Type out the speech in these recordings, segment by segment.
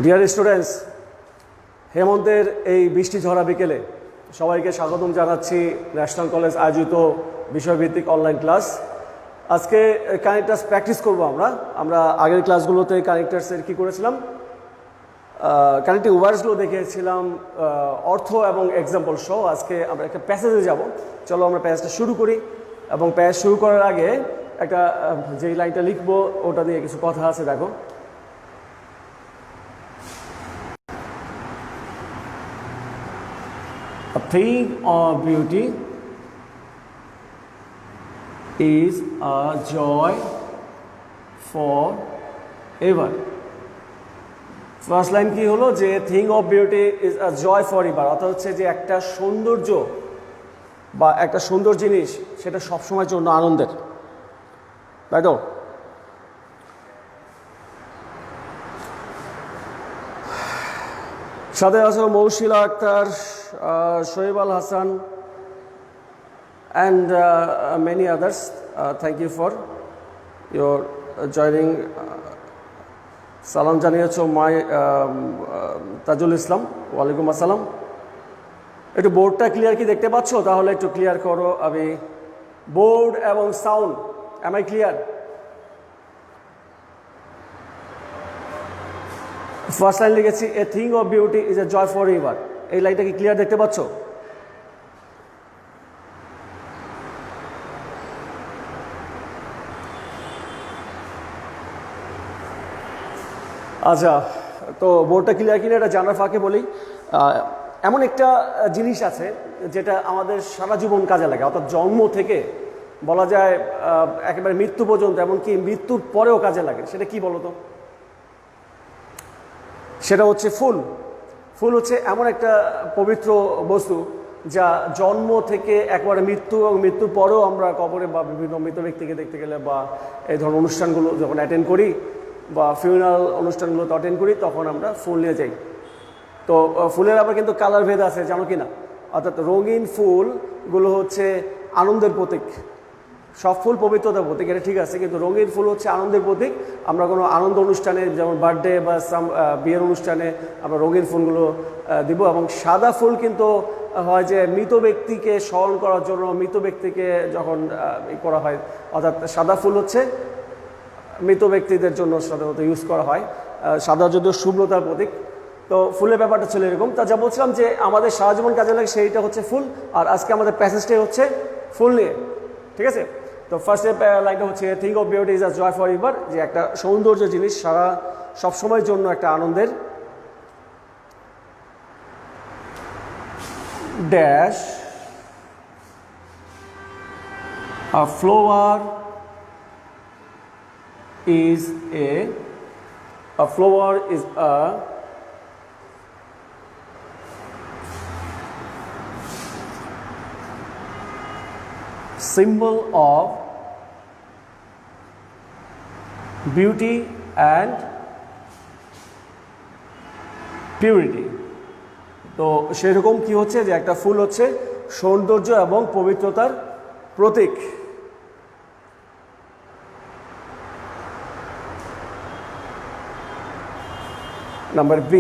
Dear students, হেমন্তের এই বৃষ্টি ঝরা বিকেলে সবাইকে স্বাগতম জানাচ্ছি ন্যাশনাল কলেজ আয়োজিত বিষয়ভিত্তিক অনলাইন ক্লাস। আজকে কানেক্টার্স প্র্যাকটিস করব। আমরা আগের ক্লাসগুলোতে কানেক্টার্সের কী করেছিলাম, কানেক্টিভ ওয়ার্ডসগুলো দেখিয়েছিলাম, অর্থ এবং এক্সাম্পল সহ। আজকে আমরা একটা প্যাসেজে যাব। চলো আমরা প্যাসেজটা শুরু করি। এবং প্যাসেজ শুরু করার আগে একটা যেই লাইনটা লিখবো ওটা নিয়ে কিছু কথা আছে, দেখো। A thing of beauty is a joy forever. First line কি হলো, যে thing of beauty is a joy for ever, অর্থাৎ হচ্ছে যে একটা সৌন্দর্য বা একটা সুন্দর জিনিস সেটা সবসময়ের জন্য আনন্দের, তাই তো? সাথে আছে মৌশিলা Akter, Shoaib Al Hasan and many others. Thank you for your joining. সালাম জানিয়েছ মাই তাজুল ইসলাম, ওয়ালাইকুম আসসালাম। একটু বোর্ডটা ক্লিয়ার কি দেখতে পাচ্ছ? তাহলে একটু ক্লিয়ার করো। আমি বোর্ড এবং sound, am I clear? First line লিখেছি, a thing of beauty is a joy for ever. এই লাইনটা কি ক্লিয়ার দেখতে পাচ্ছ? আচ্ছা, তো বোর্ডটা ক্লিয়ার কিনা এটা জানার ফাঁকে বলি, এমন একটা জিনিস আছে যেটা আমাদের সারা জীবন কাজে লাগে, অর্থাৎ জন্ম থেকে বলা যায় একেবারে মৃত্যু পর্যন্ত, এমনকি মৃত্যুর পরেও কাজে লাগে। সেটা কি বলো তো? সেটা হচ্ছে ফুল। ফুল হচ্ছে এমন একটা পবিত্র বস্তু যা জন্ম থেকে একবারে মৃত্যু এবং মৃত্যুর পরেও আমরা কবরে বা বিভিন্ন মৃত ব্যক্তিকে দেখতে গেলে বা এই ধরনের অনুষ্ঠানগুলো যখন অ্যাটেন্ড করি বা ফিউনারাল অনুষ্ঠানগুলোতে অ্যাটেন্ড করি তখন আমরা ফুল নিয়ে যাই। তো ফুলের আবার কিন্তু কালার ভেদ আছে, জানো কি না? অর্থাৎ রঙিন ফুলগুলো হচ্ছে আনন্দের প্রতীক। সব ফুল পবিত্রতার প্রতীক, এটা ঠিক আছে, কিন্তু রঙিন ফুল হচ্ছে আনন্দের প্রতীক। আমরা কোনো আনন্দ অনুষ্ঠানে, যেমন বার্থডে বা বিয়ের অনুষ্ঠানে আমরা রঙিন ফুলগুলো দিব। এবং সাদা ফুল কিন্তু হয় যে মৃত ব্যক্তিকে স্মরণ করার জন্য, মৃত ব্যক্তিকে যখন করা হয়, অর্থাৎ সাদা ফুল হচ্ছে মৃত ব্যক্তিদের জন্য সাধারণত ইউজ করা হয়। সাদা যদিও শুভ্রতার প্রতীক। তো ফুলের ব্যাপারটা ছিল এরকম। তা যা বলছিলাম যে আমাদের সারা জীবন কাজে লাগে সেইটা হচ্ছে ফুল। আর আজকে আমাদের প্যাসেজটাই হচ্ছে ফুল নিয়ে, ঠিক আছে? তো ফার্স্ট লাইনটা হচ্ছে, thing of beauty is a joy for ever, যে একটা সৌন্দর্য জিনিস সারা সবসময়ের জন্য একটা আনন্দের। Dash a flower is a flower is a symbol of beauty and purity. তো সেরকম কি হচ্ছে যে একটা ফুল হচ্ছে সৌন্দর্য এবং পবিত্রতার প্রতীক। Number B,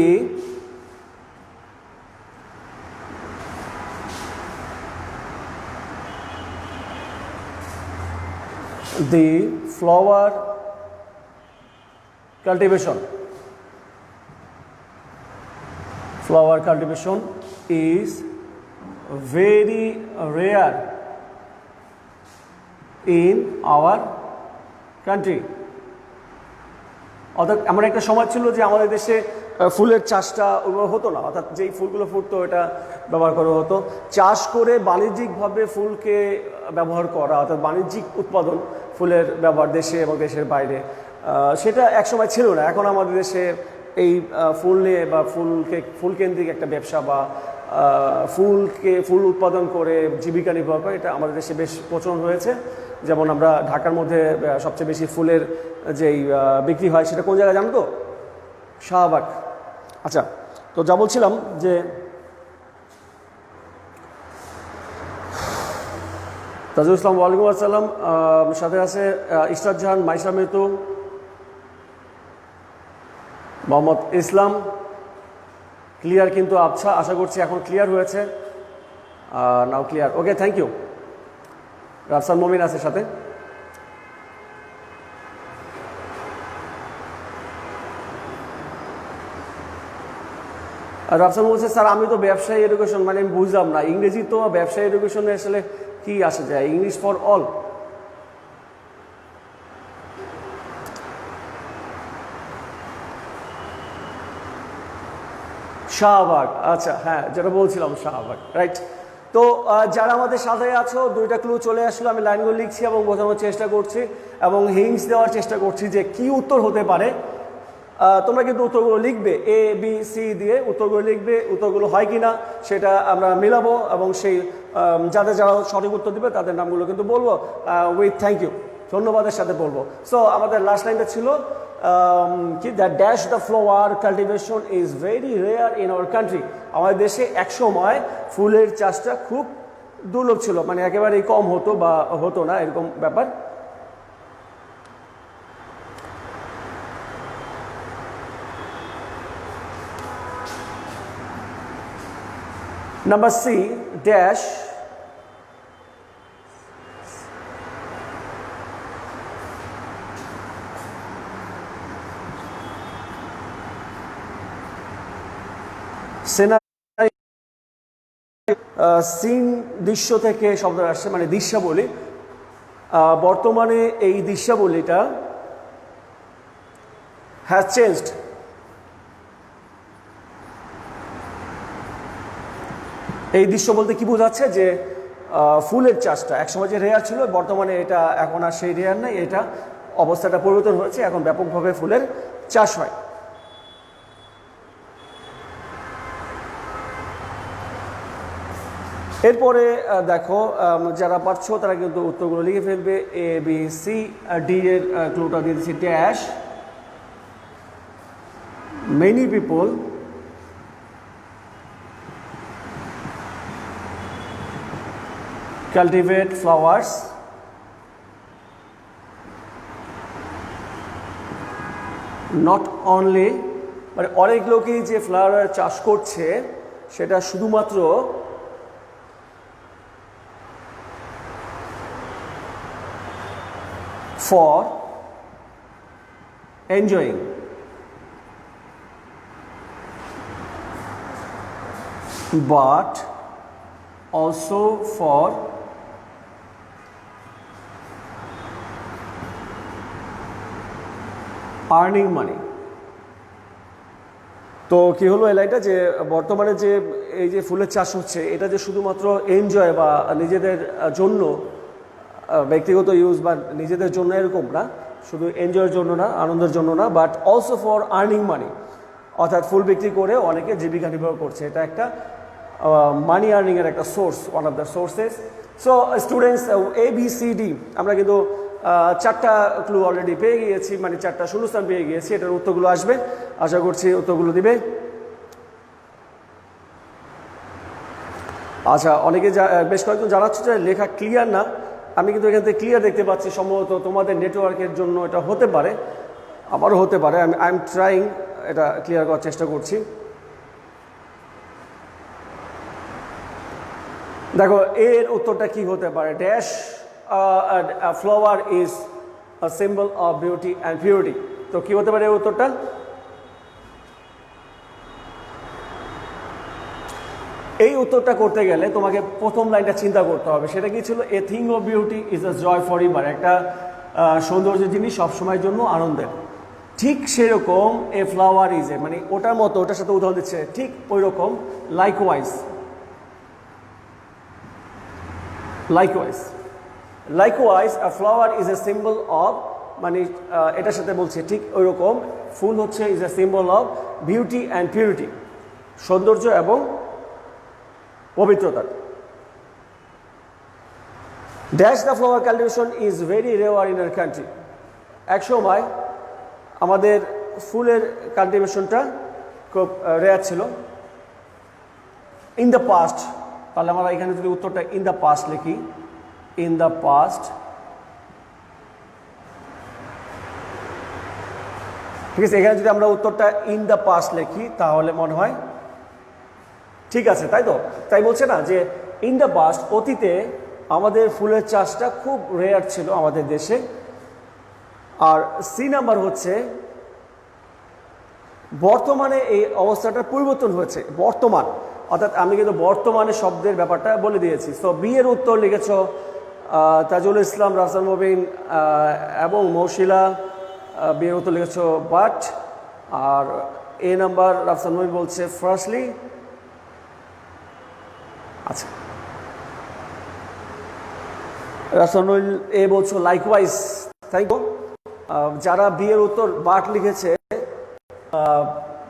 the flower cultivation. Flower cultivation is very rare in our country. অর্থাৎ এমন একটা সময় ছিল যে আমাদের দেশে ফুলের চাষটা ওইভাবে হতো না, অর্থাৎ যেই ফুলগুলো ফুটতো এটা ব্যবহার করা হতো। চাষ করে বাণিজ্যিকভাবে ফুলকে ব্যবহার করা, অর্থাৎ বাণিজ্যিক উৎপাদন ফুলের ব্যবহার দেশে এবং দেশের বাইরে, সেটা একসময় ছিল না। এখন আমাদের দেশে এই ফুল নিয়ে বা ফুলকেন্দ্রিক একটা ব্যবসা বা ফুল উৎপাদন করে জীবিকা নির্বাহ করে, এটা আমাদের দেশে বেশ প্রচলন হয়েছে। যেমন আমরা ঢাকার মধ্যে সবচেয়ে বেশি ফুলের যেই বিক্রি হয় সেটা কোন জায়গায় জানো তো? শাহবাগ। আচ্ছা, তো যা বলছিলাম যে তাজুল ইসলাম, ওয়ালাইকুম আসসালাম। সাথে আছে ইশরাত জাহান, মাইশা মেতু, মোহাম্মদ ইসলাম ক্লিয়ার, কিন্তু আচ্ছা আশা করছি এখন ক্লিয়ার হয়েছে। Now clear, okay, thank you. Rafsan Momin আছে সাথে। রাফসান বলছে স্যার আমি তো ব্যবসায়ী এডুকেশন, মানে আমি বুঝলাম না ইংরেজি তো ব্যবসায়ী এডুকেশনে আসলে কি আসে যায়, ইংলিশ ফর অল। শাহবাগ, আচ্ছা হ্যাঁ যেটা বলছিলাম শাহবাগ, রাইট। তো যারা আমাদের সাথে আছো, দুইটা ক্লু চলে আসলো, আমি লাইনগুলো লিখছি এবং বোঝানোর চেষ্টা করছি এবং হিংস দেওয়ার চেষ্টা করছি যে কি উত্তর হতে পারে। তোমরা কিন্তু উত্তরগুলো লিখবে, এ বি সি দিয়ে উত্তরগুলো লিখবে, উত্তরগুলো হয় কি না সেটা আমরা মিলাবো এবং সেই যারা সঠিক উত্তর দিবে তাদের নামগুলো কিন্তু বলবো উইথ থ্যাংক ইউ, ধন্যবাদের সাথে বলবো। সো আমাদের লাস্ট লাইনটা ছিল কি, the dash the flower cultivation is very rare in our country. আমাদের দেশে একসময় ফুলের চাষটা খুব দুর্লভ ছিল, মানে একেবারেই কম হতো বা হতো না এরকম ব্যাপার। Number C, dash সিন দৃশ্য থেকে শব্দ আসছে, মানে দৃশ্যাবলী। বর্তমানে এই দৃশ্যাবলীটা হ্যাজ চেঞ্জড। এই দৃশ্য বলতে কি বোঝাচ্ছে, যে ফুলের চাষটা একসময় যে রেয়ার ছিল, বর্তমানে এটা এখন আর সেই রেয়ার নেই, এটা অবস্থাটা পরিবর্তন হয়েছে, এখন ব্যাপকভাবে ফুলের চাষ হয়। এরপরে দেখো যারা পারছো তারা কিন্তু উত্তরগুলো লিখে ফেলবে। এ বি সি ডি এর ক্লুটা দিয়ে দিচ্ছি, dash many people cultivate flowers not only, মানে অনেক লোকই যে ফ্লাওয়ার চাষ করছে সেটা শুধুমাত্র for enjoying, but also for earning money. তো কি হলো এই লাইনটা, যে বর্তমানে যে এই যে ফুলের চাষ হচ্ছে এটা যে শুধুমাত্র এনজয় বা নিজেদের জন্য, ব্যক্তিগত ইউজ বা নিজেদের জন্য এরকম না, শুধু এনজয়ের জন্য না, আনন্দের জন্য না, but also for earning money, অর্থাৎ ফুল বিক্রি করে অনেকে জীবিকা নির্বাহ করছে। এটা একটা মানি আর্নিংয়ের একটা source, one of the sources. So students, A B C D আমরা কিন্তু চারটা ক্লু অলরেডি পেয়ে গিয়েছি, মানে চারটা শূন্যস্থান পেয়ে গিয়েছি। এটার উত্তরগুলো আসবে, আশা করছি উত্তরগুলো দিবে। আচ্ছা, অনেকে বেশ কয়েকজন জানাচ্ছে যে লেখা ক্লিয়ার না। আমি কিন্তু এখান থেকে ক্লিয়ার দেখতে পাচ্ছি, সম্ভবত তোমাদের নেটওয়ার্কের জন্য এটা হতে পারে, আমারও হতে পারে। আই এম ট্রাইং এটা ক্লিয়ার করার চেষ্টা করছি। দেখো এর উত্তরটা কি হতে পারে, dash flower is a symbol of beauty and purity. তো কি হতে পারে এর উত্তরটা? এই উত্তরটা করতে গেলে তোমাকে প্রথম লাইনটা চিন্তা করতে হবে, সেটা কি ছিল, a thing of beauty is a joy for ever, একটা সৌন্দর্য জিনিস সবসময়ের জন্য আনন্দের। ঠিক সেরকম এ ফ্লাওয়ার ইজ এ, মানে ওটার মতো, ওটার সাথে উদাহরণ দিচ্ছে, ঠিক ওই রকম likewise, likewise a flower is a symbol of, মানে এটার সাথে বলছে ঠিক ওই রকম ফুল হচ্ছে is a symbol of beauty and purity, সৌন্দর্য এবং পবিত্রতা। Dash the flower cultivation is very rare in our country. এক সময় আমাদের ফুলের কাল্টিভেশনটা খুব রেয়ার ছিল। ইন দ্য পাস্ট, তাহলে আমরা এখানে যদি উত্তরটা ইন দ্য পাস্ট লিখি, ইন দ্য পাস্ট ঠিক আছে, এখানে যদি আমরা উত্তরটা ইন দ্য পাস্ট লিখি তাহলে মনে হয় ঠিক আছে, তাই তো? তাই বলছে না যে ইন দ্য পাস্ট, অতীতে আমাদের ফুলের চাষটা খুব রেয়ার ছিল আমাদের দেশে। আর সি নাম্বার হচ্ছে বর্তমানে এই অবস্থাটার পরিবর্তন হয়েছে। বর্তমান অর্থাৎ আমি কিন্তু বর্তমানে শব্দের ব্যাপারটা বলে দিয়েছি। সো বি এর উত্তর লিখেছ তাজুল ইসলাম, রাফসান মুবিন এবং মৌশিলা। বি এর উত্তর লিখেছ বাট। আর এ নাম্বার রাফসান মুবিন বলছে ফার্স্টলি। আচ্ছা, রাফসান মুবিন এ বলছো লাইকওয়াইজ, তাই তো? যারা বি এর উত্তর বাট লিখেছে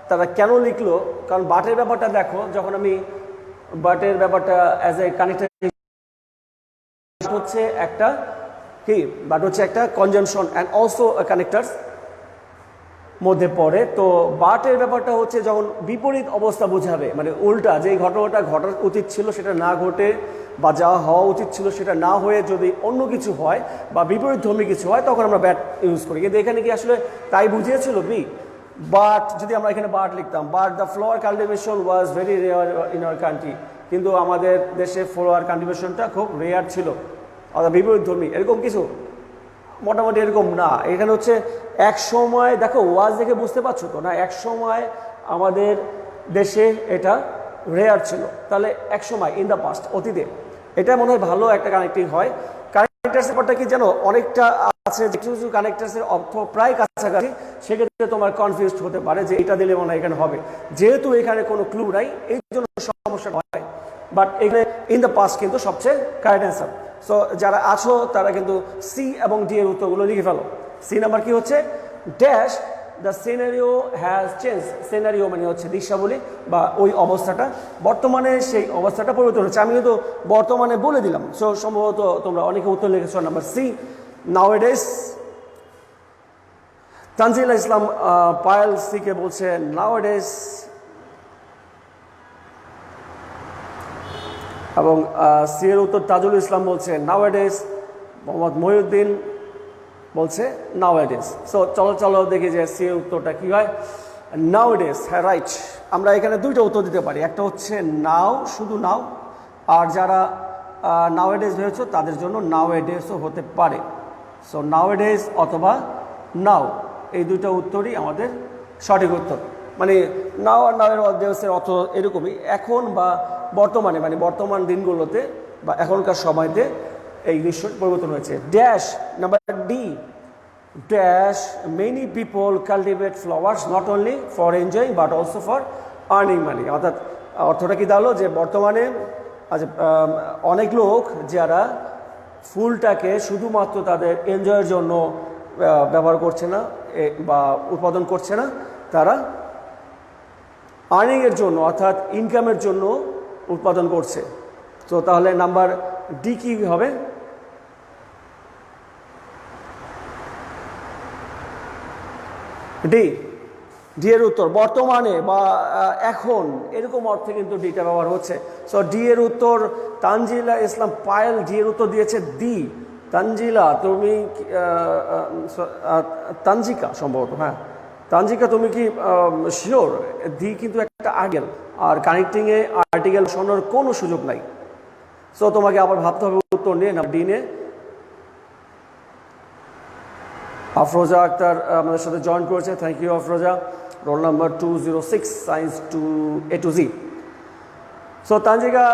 তারা কেন লিখলো, কারণ বাটের ব্যাপারটা দেখো, যখন আমি বাটের ব্যাপারটা অ্যাজ এ কানেক্টর হচ্ছে একটা কি, বাট হচ্ছে একটা কনজাংশন অ্যান্ড অলসো কানেক্টার্স মধ্যে পড়ে। তো বাটের ব্যাপারটা হচ্ছে যখন বিপরীত অবস্থা বোঝাবে, মানে উল্টা, যে ঘটনাটা ঘটার উচিত ছিল সেটা না ঘটে, বা যা হওয়া উচিত ছিল সেটা না হয়ে যদি অন্য কিছু হয় বা বিপরীতধর্মী কিছু হয়, তখন আমরা ব্যাট ইউজ করি। কিন্তু এখানে কি আসলে তাই বুঝিয়েছিল বি? বাট যদি আমরা এখানে বাট লিখতাম, but the flower cultivation was very rare in our country, কিন্তু আমাদের দেশে ফ্লাওয়ার কাল্টিভেশনটা খুব রেয়ার ছিল, অর্থাৎ বিপরীতধর্মী এরকম কিছু মোটামুটি এরকম না। এখানে হচ্ছে এক সময়, দেখো ওয়াজ দেখে বুঝতে পারছো তো না, এক সময় আমাদের দেশে এটা রেয়ার ছিল, তাহলে এক সময় ইন দ্য পাস্ট, অতীতে। এটা মনে হয় ভালো একটা কানেক্টিং হয়। কানেক্টার্স ব্যাপারটা কি জানো, অনেকটা আছে, কিছু কিছু কানেক্টার্সের অর্থ প্রায় কাছাকাছি, সেক্ষেত্রে তোমার কনফিউজড হতে পারে যে এটা দিলে মনে হয় এখানে হবে, যেহেতু এখানে কোনো ক্লু নাই, এই জন্য সমস্যা হয়। বাট এখানে ইন দ্য পাস্ট কিন্তু সবচেয়ে কারেক্ট অ্যান্সার। সো যারা আছো তারা কিন্তু সি এবং ডি এর উত্তরগুলো লিখে ফেলো। সি নাম্বার কি হচ্ছে, dash the scenario has change. Scenario মানে হচ্ছে দৃশ্যাবলী বা ওই অবস্থাটা, বর্তমানে সেই অবস্থাটা পরিবর্তন হচ্ছে। আমি কিন্তু বর্তমানে বলে দিলাম। সো সম্ভবত তোমরা অনেকে উত্তর লিখেছো নাম্বার সি, নাওএডেজ। তানজিলা ইসলাম পায়েল সিকে বলছে নাওএডেজ, এবং সি এর উত্তর তাজুল ইসলাম বলছে নাওএডেজ। মোহাম্মদ মহিউদ্দিন বলছে নাওএডেজ। সো চলো দেখি যে সি এর উত্তরটা কি হয়। নাওএডেজ, হ্যাঁ রাইট। আমরা এখানে দুইটা উত্তর দিতে পারি, একটা হচ্ছে নাও, শুধু নাও, আর যারা নাওএডেজ ভেবেছো তাদের জন্য নাওএডেজও হতে পারে। সো নাওএডেজ অথবা নাও, এই দুইটা উত্তরই আমাদের সঠিক উত্তর। মানে নাও আর নাওয়ের অধ্যেসের অর্থ এরকমই, এখন বা বর্তমানে, মানে বর্তমান দিনগুলোতে বা এখনকার সময়তে এই দৃশ্য পরিবর্তন হয়েছে। Dash number D, dash many people cultivate flowers not only for enjoying but also for earning money. অর্থাৎ অর্থটা কি দাঁড়ালো যে বর্তমানে অনেক লোক যারা ফুলটাকে শুধুমাত্র তাদের এনজয়ের জন্য ব্যবহার করছে না বা উৎপাদন করছে না, তারা আর্নিংয়ের জন্য অর্থাৎ ইনকামের জন্য উৎপাদন করছে। তো তাহলে নাম্বার ডি কি হবে? ডি, ডি এর উত্তর বর্তমানে বা এখন, এরকম অর্থে কিন্তু ডিটা ব্যবহার হচ্ছে। সো ডি এর উত্তর তানজিলা ইসলাম পায়েল ডি এর উত্তর দিয়েছে ডি। তানজিলা তুমি তানজিকা সম্ভবত, হ্যাঁ তানজিকা, তুমি কি শিওর? ডি কিন্তু একটা আর্টিকেল, আর কানেক্টিংয়ে আর্টিকেল শোনার কোনো সুযোগ নাই। সো তোমাকে আবার ভাবতে হবে উত্তর নিয়ে না ডি নিয়ে। আফরোজা আক্তার আমাদের সাথে জয়েন করেছে, thank you Afroza. Roll number 206 science 2A to Z। So Tanjika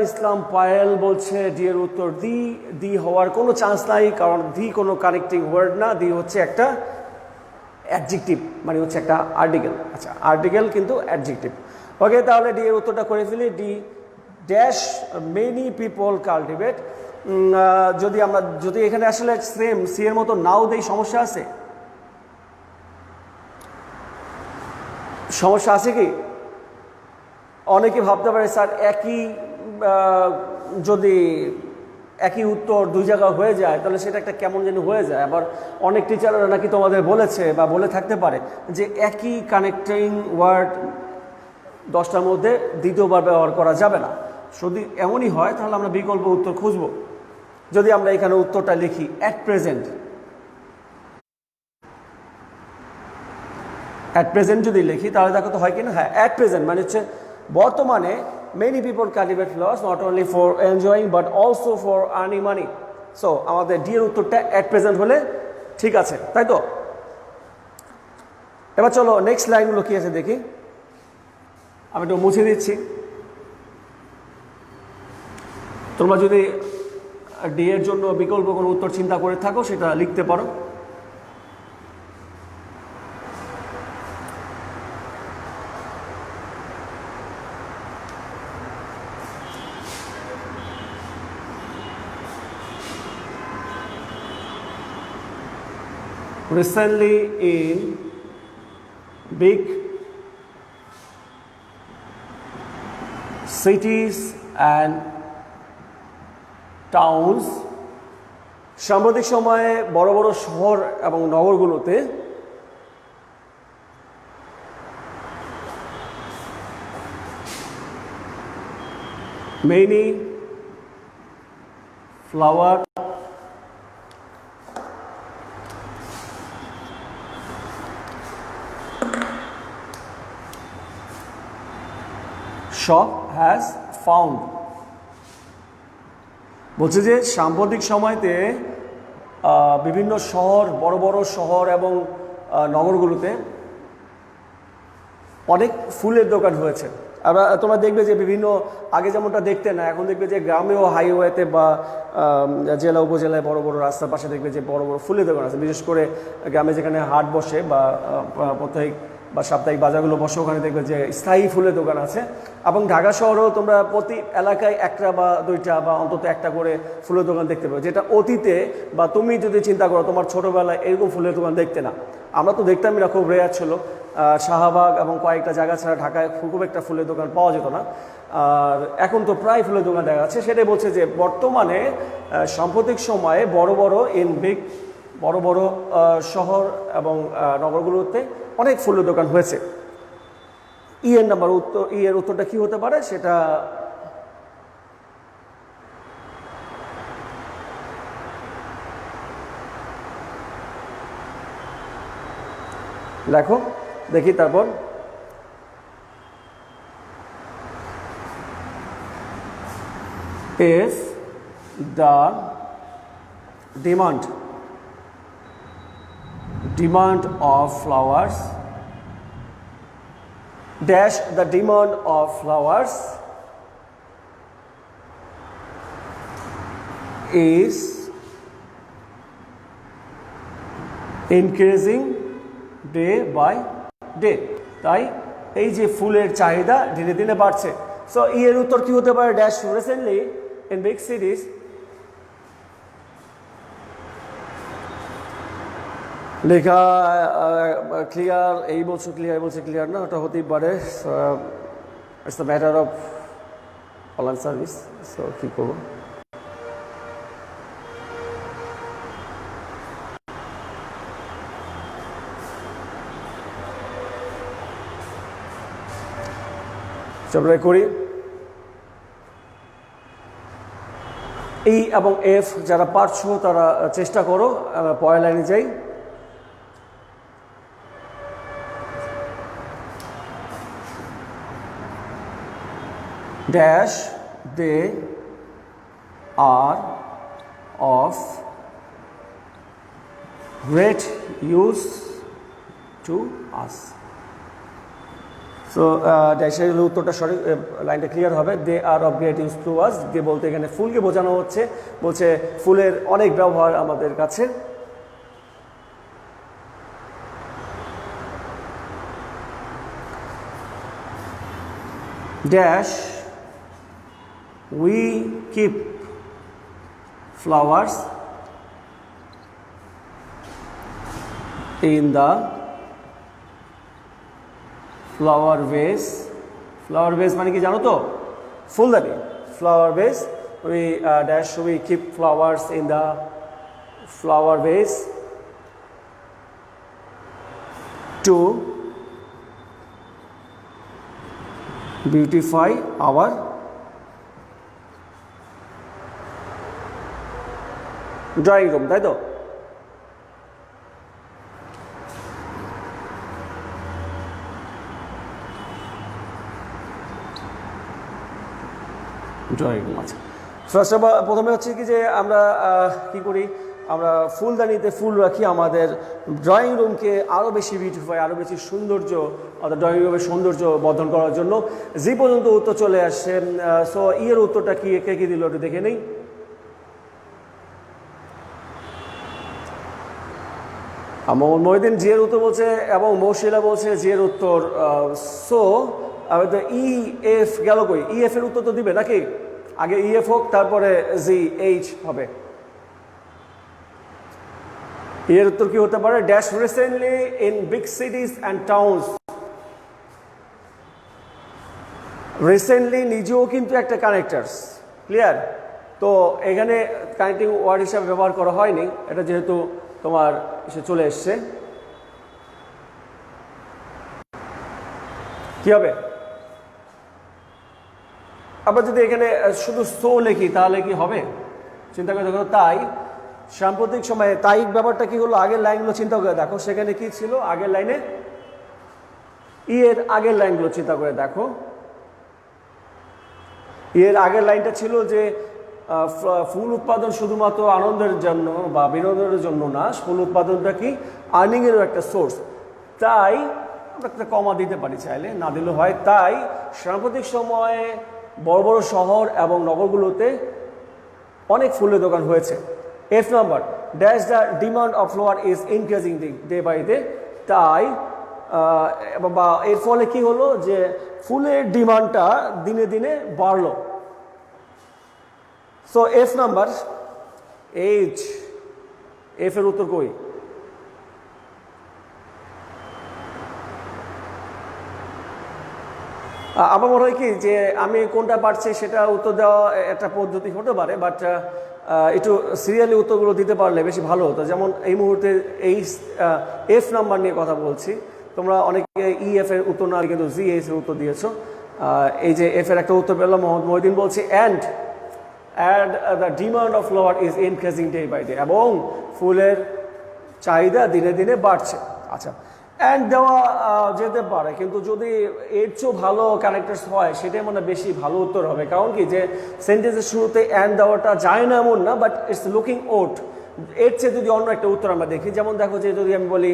Islam Payel বলছে ডি এর উত্তর দি। দি হওয়ার কোনো চান্স নাই, কারণ দি কোনো কানেক্টিং ওয়ার্ড না, দি হচ্ছে একটা অ্যাডজেক্টিভ, মানে হচ্ছে একটা আর্টিকেল। আচ্ছা, আর্টিকেল কিন্তু অ্যাডজেক্টিভ। ওকে, তাহলে ডি এর উত্তরটা করে ফেলি। D dash many people cultivate. যদি এখানে আসলে সেম সি এর মতো নাও দেই, সমস্যা আছে? সমস্যা আছে কি? অনেকে ভাবতে পারে স্যার যদি একই উত্তর দুই জায়গায় হয়ে যায় তাহলে সেটা একটা কেমন যেন হয়ে যায়। আবার অনেক টিচাররা নাকি তোমাদের বলেছে বা বলে থাকতে পারে যে একই কানেক্টিং ওয়ার্ড 10টার মধ্যে দ্বিতীয়বার ব্যবহার করা যাবে না। যদি এমনই হয় তাহলে আমরা বিকল্প উত্তর খুঁজব। যদি আমরা এখানে উত্তরটা লিখি অ্যাট প্রেজেন্ট, অ্যাট প্রেজেন্ট যদি লিখি তাহলে দেখো তো হয় কি না, হ্যাঁ অ্যাট প্রেজেন্ট মানে হচ্ছে বর্তমানে many people cultivate flowers not only for enjoying but also for earning money. So আমাদের ডি এর উত্তরটা অ্যাট প্রেজেন্ট হলে ঠিক আছে, তাই তো? এবার চলো নেক্সট লাইনগুলো কি আছে দেখি, আমি একটু মুছে দিচ্ছি। তোমরা যদি ডি এর জন্য বিকল্প কোনো উত্তর চিন্তা করে থাকো সেটা লিখতে পারো। Recently in big cities and towns, সাম্প্রতিক সময়ে বড় বড় শহর এবং নগরগুলোতে many flower shop has found, বলছে যে সাম্প্রতিক সময়তে বিভিন্ন শহর, বড় বড় শহর এবং নগরগুলোতে অনেক ফুলের দোকান হয়েছে। আবার তোমরা দেখবে যে বিভিন্ন, আগে যেমনটা দেখতে না, এখন দেখবে যে গ্রামেও হাইওয়েতে বা জেলা উপজেলায় বড় বড় রাস্তার পাশে দেখবে যে বড় বড় ফুলের দোকান আছে। বিশেষ করে গ্রামে যেখানে হাট বসে বা প্রত্যেক বা সাপ্তাহিক বাজারগুলো বসে, ওখানে দেখবে যে স্থায়ী ফুলের দোকান আছে। এবং ঢাকা শহরেও তোমরা প্রতি এলাকায় একটা বা দুইটা বা অন্তত একটা করে ফুলের দোকান দেখতে পাবে, যেটা অতীতে বা তুমি যদি চিন্তা করো তোমার ছোটোবেলায় এরকম ফুলের দোকান দেখতে না। আমরা তো দেখতামই না, খুব রেয়ার ছিল। শাহবাগ এবং কয়েকটা জায়গা ছাড়া ঢাকায় খুব একটা ফুলের দোকান পাওয়া যেত না। আর এখন তো প্রায় ফুলের দোকান দেখা যাচ্ছে। সেটাই বলছে যে বর্তমানে সাম্প্রতিক সময়ে বড় বড় বড় বড় শহর এবং নগরগুলোতে অনেক ফুলের দোকান হয়েছে। ই এর উত্তরটা কি হতে পারে সেটা লেখো দেখি। তারপর if the demand of flowers dash the demand of flowers is increasing day by day, তাই এই যে ফুলের চাহিদা দিনে দিনে বাড়ছে। সো এর উত্তর কি হতে পারে? ড্যাশ রিসেন্টলি ইন বিগ সিটিজ লেখা ক্লিয়ার, এই বলছো ক্লিয়ার, বলছে ক্লিয়ার না, ওটা হতেই পারে। It's the matter of online service. So কী করবো? আমরা করি ই এবং এফ যারা পারছো তারা চেষ্টা করো। পরের লাইনে যাই। Dash they are of great use to us. So ড্যাশের উত্তরটা সঠিক, লাইনটা ক্লিয়ার হবে। They are of great use to us. They বলতে এখানে ফুলকে বোঝানো হচ্ছে, বলছে ফুলের অনেক ব্যবহার আমাদের কাছে। Dash we keep flowers in the flower vase. Flower vase মানে কি জানো তো? ফুলদানি। Flower vase, we dash we keep flowers in the flower vase to beautify our drawing room, তাই তো? Drawing room. আচ্ছা, ফার্স্ট অফ প্রথমে হচ্ছে কি যে আমরা কি করি, আমরা ফুলদানিতে ফুল রাখি আমাদের ড্রয়িং রুমকে আরও বেশি বিউটিফাই, আরও বেশি সৌন্দর্য, অর্থাৎ ড্রয়িং রুমের সৌন্দর্য বর্ধন করার জন্য। যে পর্যন্ত উত্তর চলে আসছে, সো ইয়ের উত্তরটা কি, কে কি দিল একটু দেখে নেই। মোহাম্মদ মহিউদ্দিন জি এর উত্তর বলছে এবং মৌশিলা বলছে জি এর উত্তর। সো ই এফ গেল কই, ই এফ এর উত্তর তো দিবে নাকি? আগে ই এফ হোক, তারপরে জি এইচ হবে। এর উত্তর কি হতে পারে? Dash recently in big সিটিজ and towns. Recently নিজেও কিন্তু একটা কানেক্টার্স, ক্লিয়ার? তো এখানে কানেক্টিং ওয়ার্ড হিসাবে ব্যবহার করা হয়নি, এটা যেহেতু তোমার এসে চলে এসছে। কি হবে? আবার যদি এখানে শুধু সো লিখি তাহলে কি হবে? চিন্তা করে দেখো। তাই সাম্প্রতিক সময়ে তাই ব্যাপারটা কি হলো, আগের লাইনগুলো চিন্তা করে দেখো, সেখানে কি ছিল আগের লাইনে? ই এর আগের লাইনগুলো চিন্তা করে দেখো। এর আগের লাইনটা ছিল যে ফুল উৎপাদন শুধুমাত্র আনন্দের জন্য বা বিনোদনের জন্য না, ফুল উৎপাদনটা কি আর্নিংয়েরও একটা সোর্স। তাই আমরা একটা কমা দিতে পারি, চাইলে না দিলেও হয়। তাই সাম্প্রতিক সময়ে বড় বড় শহর এবং নগরগুলোতে অনেক ফুলের দোকান হয়েছে। F number, dash the demand of flower is increasing day by day. তাই বা এর ফলে কি হলো যে ফুলের ডিমান্ডটা দিনে দিনে বাড়লো। So F number, H, F এর উত্তর কই? আমার মনে হয় কি যে আমি কোনটা পারছি সেটা উত্তর দেওয়া একটা পদ্ধতি হতে পারে, বাট একটু সিরিয়ালি উত্তরগুলো দিতে পারলে বেশি ভালো হতো। যেমন এই মুহূর্তে এই এফ নাম্বার নিয়ে কথা বলছি, তোমরা অনেকে ই এফ এর উত্তর না কিন্তু জি এইচ এর উত্তর দিয়েছো। এই যে এফ এর একটা উত্তর পেলাম, মোহাম্মদ মহিউদ্দিন বলছে and the demand of flower is increasing day by day, এবং ফুলের চাহিদা দিনে দিনে বাড়ছে। আচ্ছা, অ্যান্ড দেওয়া যেতে পারে, কিন্তু যদি এর চেয়েও ভালো ক্যারেক্টার্স হয় সেটাই মানে বেশি ভালো উত্তর হবে। কারণ কি যে সেন্টেন্সের শুরুতে অ্যান্ড দেওয়াটা যায় না এমন না, বাট ইটস লুকিং ওট। এর চেয়ে যদি অন্য একটা উত্তর আমরা দেখি, যেমন দেখো যে যদি আমি বলি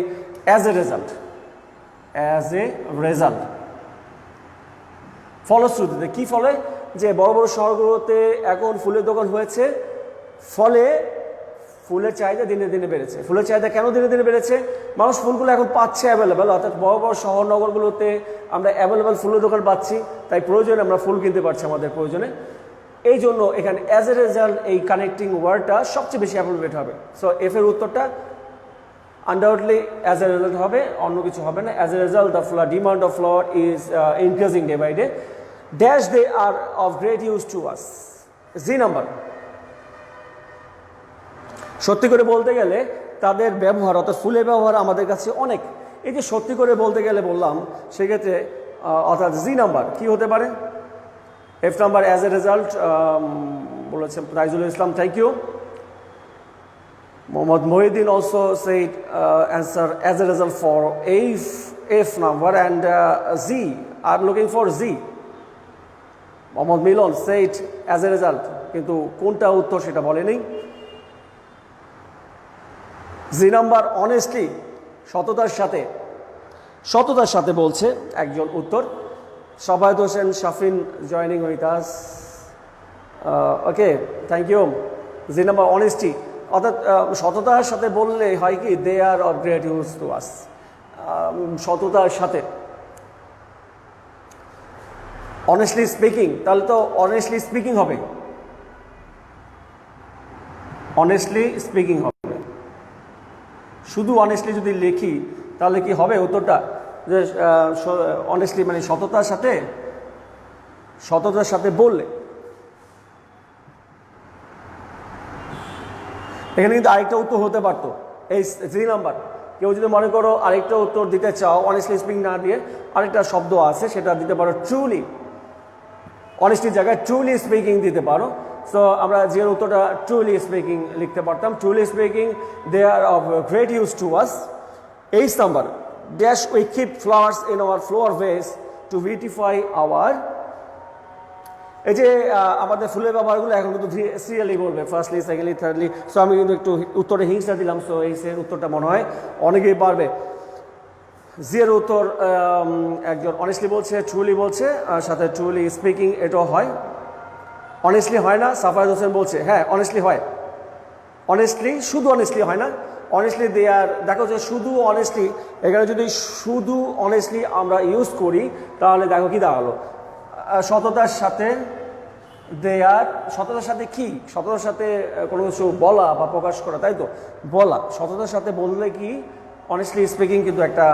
as a result, as a result, ফলশ্রুতিতে কি ফলে যে বড় বড় শহরগুলোতে এখন ফুলের দোকান হয়েছে, ফলে ফুলের চাহিদা দিনে দিনে বেড়েছে। ফুলের চাহিদা কেন দিনে দিনে বেড়েছে? মানুষ ফুলগুলো এখন পাচ্ছে অ্যাভেলেবেল, অর্থাৎ বড় বড় শহর নগরগুলোতে আমরা অ্যাভেলেবেল ফুলের দোকান পাচ্ছি, তাই প্রয়োজনে আমরা ফুল কিনতে পারছি আমাদের প্রয়োজনে। এই জন্য এখানে অ্যাজ এ রেজাল্ট এই কানেক্টিং ওয়ার্ডটা সবচেয়ে বেশি অ্যাপ্রোপ্রিয়েট হবে। সো এফ এর উত্তরটা আনডাউটলি অ্যাজ এ রেজাল্ট হবে, অন্য কিছু হবে না। As a result the demand of flower is increasing day by day, dash they are of great use to us. G number, সত্যি করে বলতে গেলে তাদের ব্যবহার, অর্থাৎ ফুলের ব্যবহার আমাদের কাছে অনেক। এই যে সত্যি করে বলতে গেলে বললাম, সেক্ষেত্রে অর্থাৎ জি নাম্বার কি হতে পারে? F number as a result বলেছেন Raijul Islam, thank you. Mohammad Mohiuddin also said answer as a result for F number and G, I am looking for G. Mohammad Milon said as a result, কিন্তু কোনটা উত্তর সেটা বলেনি। জি নাম্বার অনেস্টলি, সততার সাথে, সততার সাথে বলছে একজন উত্তর। Safayet Hossain Shafin joining with us, okay, thank you. G number honesty, অর্থাৎ সততার সাথে বললে হয় কি they are of great use to us, সততার সাথে। অনেস্টলি স্পিকিং, তাহলে তো অনেস্টলি স্পিকিং হবে, অনেস্টলি স্পিকিং হবে। শুধু অনেস্টলি যদি লিখি তাহলে কি হবে উত্তরটা? যে অনেস্টলি মানে সততার সাথে, সততার সাথে বললে। এখানে কিন্তু আরেকটা উত্তর হতে পারতো, এই 3 নাম্বার। কেউ যদি মনে করো আরেকটা উত্তর দিতে চাও অনেস্টলি স্পিকিং না দিয়ে, আরেকটা শব্দ আছে সেটা দিতে পারো ট্রুলি। অনেস্টির জায়গায় ট্রুলি স্পিকিং দিতে পারো। সো আমরা যে উত্তরটা ট্রুলি স্পিকিং লিখতে পারতাম। Truly speaking they are of great use to us. 8 number, dash we keep flowers in our flower vase to beautify our এই যে আমাদের ফুলের ব্যবহারগুলো এখন কিন্তু সিরিয়ালি বলবে, ফার্স্টলি, সেকেন্ডলি, থার্ডলি। সো আমি কিন্তু একটু উত্তরে হিংসা দিলাম, সো এই সে উত্তরটা মনে হয় অনেকেই পারবে। জিয়ের উত্তর একজন অনেস্টলি বলছে, ট্রুলি বলছে, আর সাথে ট্রুলি স্পিকিং এটাও হয়। অনেস্টলি হয় না, সাফায়েত হোসেন বলছে হ্যাঁ অনেস্টলি হয়। অনেস্টলি, শুধু অনেস্টলি হয় না, অনেস্টলি দেয়ার। দেখো যে শুধু অনেস্টলি, এখানে যদি শুধু অনেস্টলি আমরা ইউজ করি তাহলে দেখো কি দাঁড়ালো, সততার সাথে দেয়ার। সততার সাথে কি? সততার সাথে কোনো কিছু বলা বা প্রকাশ করা, তাই তো? বলা, সততার সাথে বললে কি অনেস্টলি স্পিকিং কিন্তু একটা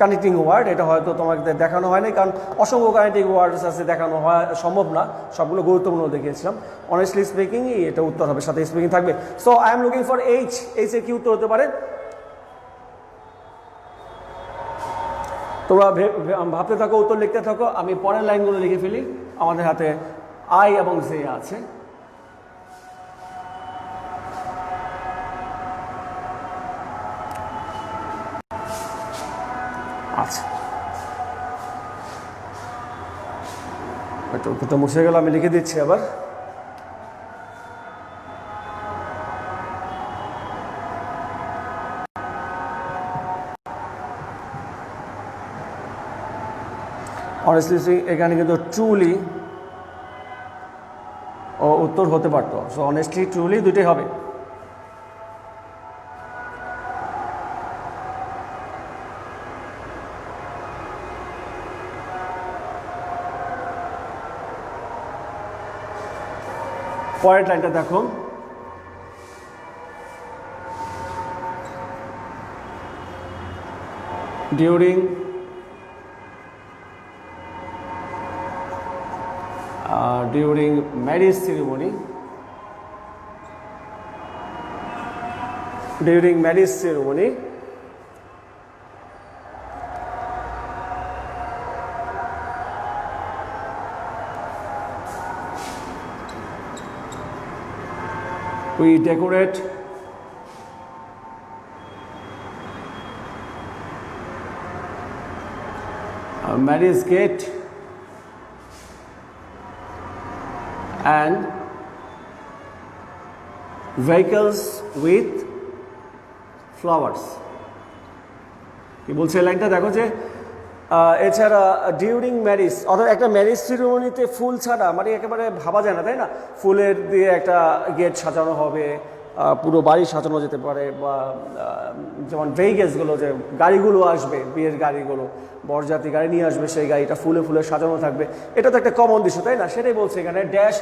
কানেক্টিং ওয়ার্ড। এটা হয়তো তোমাকে দেখানো হয়নি, কারণ অসংখ্য কানেক্টিং ওয়ার্ডস আছে, দেখানো হয় সম্ভব না, সবগুলো গুরুত্বপূর্ণ দেখিয়েছিলাম। অনেস্টলি স্পিকিংই এটা উত্তর হবে, সাথে স্পিকিং থাকবে। So I am looking for H. এইচে কি উত্তর হতে পারে? তোমরা ভাবতে থাকো, উত্তর লিখতে থাকো, আমি পরের লাইনগুলো লিখে ফেলি। আমাদের হাতে আই এবং জে আছে। আচ্ছা, উত্তরটা মুছে গেল, আমি লিখে দিচ্ছি আবার। অনেস্টলি এখানে কিন্তু ট্রুলি ও উত্তর হতে পারতো। সো অনেস্টলি, ট্রুলি দুটোই হবে। পরের লাইনটা দেখো, during marriage ceremony, we decorate a marriage gate and vehicles with flowers। কি বলছে লাইনটা দেখো যে এছাড়া ডিউরিং ম্যারিজ, অর্থাৎ একটা ম্যারিজ সিরিমনিতে ফুল ছাড়া মানে একেবারে ভাবা যায় না, তাই না? ফুলের দিয়ে একটা গেট সাজানো হবে, পুরো বাড়ি সাজানো যেতে পারে, বা যেমন ভেহিকেলসগুলো, যে গাড়িগুলো আসবে, বিয়ের গাড়িগুলো, বরযাত্রী গাড়ি নিয়ে আসবে, সেই গাড়িটা ফুলে ফুলে সাজানো থাকবে। এটা তো একটা কমন দৃশ্য, তাই না? সেটাই বলছে এখানে, ড্যাশ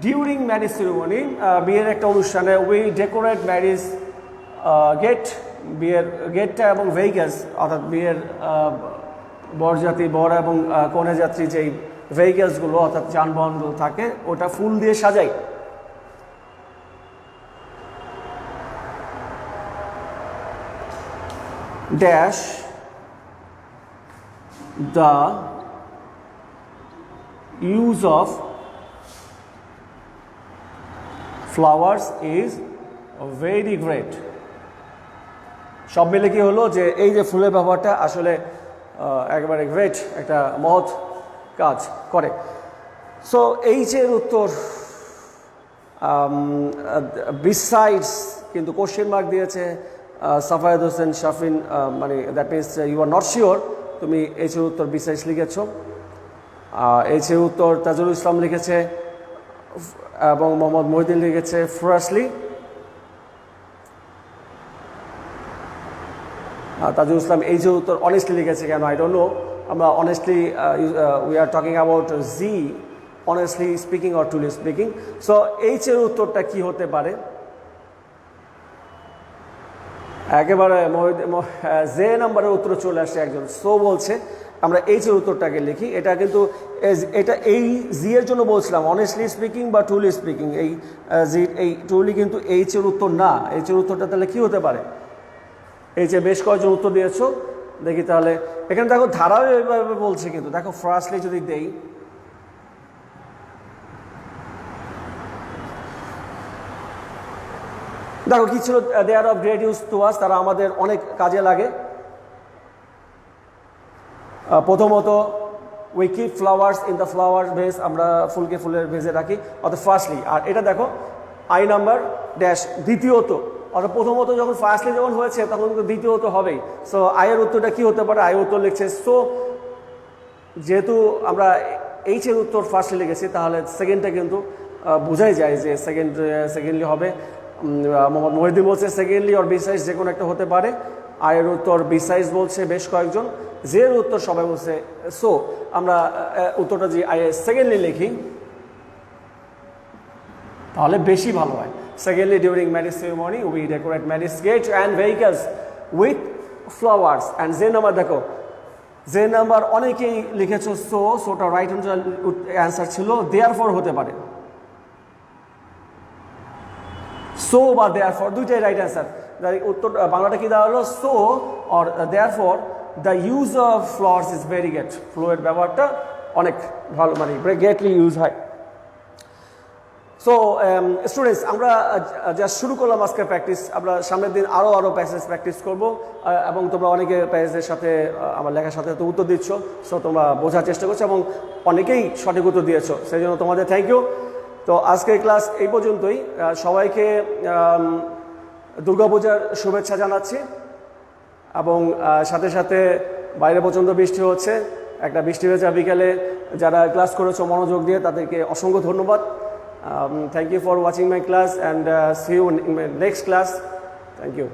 ডিউরিং ম্যারিজ সেরিমনি, বিয়ের একটা অনুষ্ঠানে, উই ডেকোরেট ম্যারিজ গেট, বিয়ের গেটটা এবং ভেহিকেলস, অর্থাৎ বিয়ের বরযাত্রী, বর এবং কনে যাত্রী যেই ভেহিকেলসগুলো অর্থাৎ যানবাহনগুলো থাকে ওটা ফুল দিয়ে সাজাই। Dash the use of flowers is very great. সব মিলে কি হলো যে এই যে ফুলের ব্যবহারটা আসলে একেবারে গ্রেট, একটা মহৎ কাজ করে। সো এইচের উত্তর বিসাইডস কিন্তু কোশ্চেন মার্ক দিয়েছে সাফায়েত হোসেন শাফিন, মানে that means you are not sure. তুমি এইচের উত্তর বিসাইডস লিখেছ। এইচের উত্তর তাজুল ইসলাম লিখেছে এবং মোহাম্মদ মহিউদ্দিন লিখেছে ফার্স্টলি। তাজুল ইসলাম এই যে উত্তর অনেস্টলি লিখেছে কেন আই ডোন্ট নো। আমরা honestly we are talking about G, honestly speaking or truly speaking. So এইচের উত্তরটা কি হতে পারে? একেবারে জে নাম্বারের উত্তর চলে আসছে একজন, সো বলছে। আমরা এইচের উত্তরটাকে লিখি। এটা কিন্তু এটা এই জি এর জন্য বলছিলাম, অনেস্টলি স্পিকিং বা ট্রুলি স্পিকিং। এই ট্রুলি কিন্তু এইচের উত্তর না। এইচের উত্তরটা তাহলে কি হতে পারে? এই যে বেশ কয়েকজন উত্তর দিয়েছো, দেখি তাহলে এখানে দেখো ধারাবাহিকভাবে বলছে, কিন্তু দেখো ফার্স্টলি যদি দেই, দেখো কি ছিল, they are of great use to us, তারা আমাদের অনেক কাজে লাগে। প্রথমত we keep flowers in the flower vase, আমরা ফুলকে ফুলের ভেজে রাখি, অর্থাৎ ফার্স্টলি। আর এটা দেখো আই নাম্বার ড্যাশ দ্বিতীয়ত, অর্থাৎ প্রথমত যখন ফার্স্টলি যখন হয়েছে তখন কিন্তু দ্বিতীয়ত হবেই। সো আয়ের উত্তরটা কী হতে পারে? আয়ের উত্তর লিখছে সো, যেহেতু আমরা এইচের উত্তর ফার্স্টলি লিখেছি তাহলে সেকেন্ডটা কিন্তু বোঝাই যায় যে সেকেন্ডলি হবে। মোহাম্মদ মহিউদ্দিন বলছে সেকেন্ডলি অর বিসাইজ যে কোনো একটা হতে পারে। আয়ের উত্তর বিসাইজ বলছে বেশ কয়েকজন, জের উত্তর সবাই বলছে সো। আমরা উত্তরটা যে আয়ে সেকেন্ডলি লিখি তাহলে বেশি ভালো হয়। Secondly during marriage ceremony we decorate marriage gate and vehicles with flowers. And যে নাম্বার দেখো, যে নাম্বার অনেকেই লিখেছো সো, সোটা রাইট অ্যান্সার ছিল। দেয়ার ফর হতে পারে, সো বা দেয়ার ফর দুইটাই রাইট অ্যান্সার। উত্তর বাংলাটা কি দেওয়া হলো? So or therefore the use of flowers is very great. ফ্লোয়ের ব্যবহারটা অনেক ভালো, মানে গ্রেটলি ইউজ হয়। সো স্টুডেন্টস, আমরা জাস্ট শুরু করলাম আজকে প্র্যাকটিস। আমরা সামনের দিন আরও প্যাসেজ প্র্যাকটিস করবো, এবং তোমরা অনেকে প্যাসেজের সাথে আমার লেখার সাথে তো উত্তর দিচ্ছ। সো তোমরা বোঝার চেষ্টা করছো এবং অনেকেই সঠিক উত্তর দিয়েছো, সেই জন্য তোমাদের থ্যাংক ইউ। তো আজকের ক্লাস এই পর্যন্তই। সবাইকে দুর্গাপূজার শুভেচ্ছা জানাচ্ছি, এবং সাথে সাথে বাইরে প্রচণ্ড বৃষ্টি হচ্ছে, একটা বৃষ্টি ভেজা বিকেলে যারা ক্লাস করেছো মনোযোগ দিয়ে তাদেরকে অসংখ্য ধন্যবাদ। Thank you for watching my class, and see you in my next class. Thank you.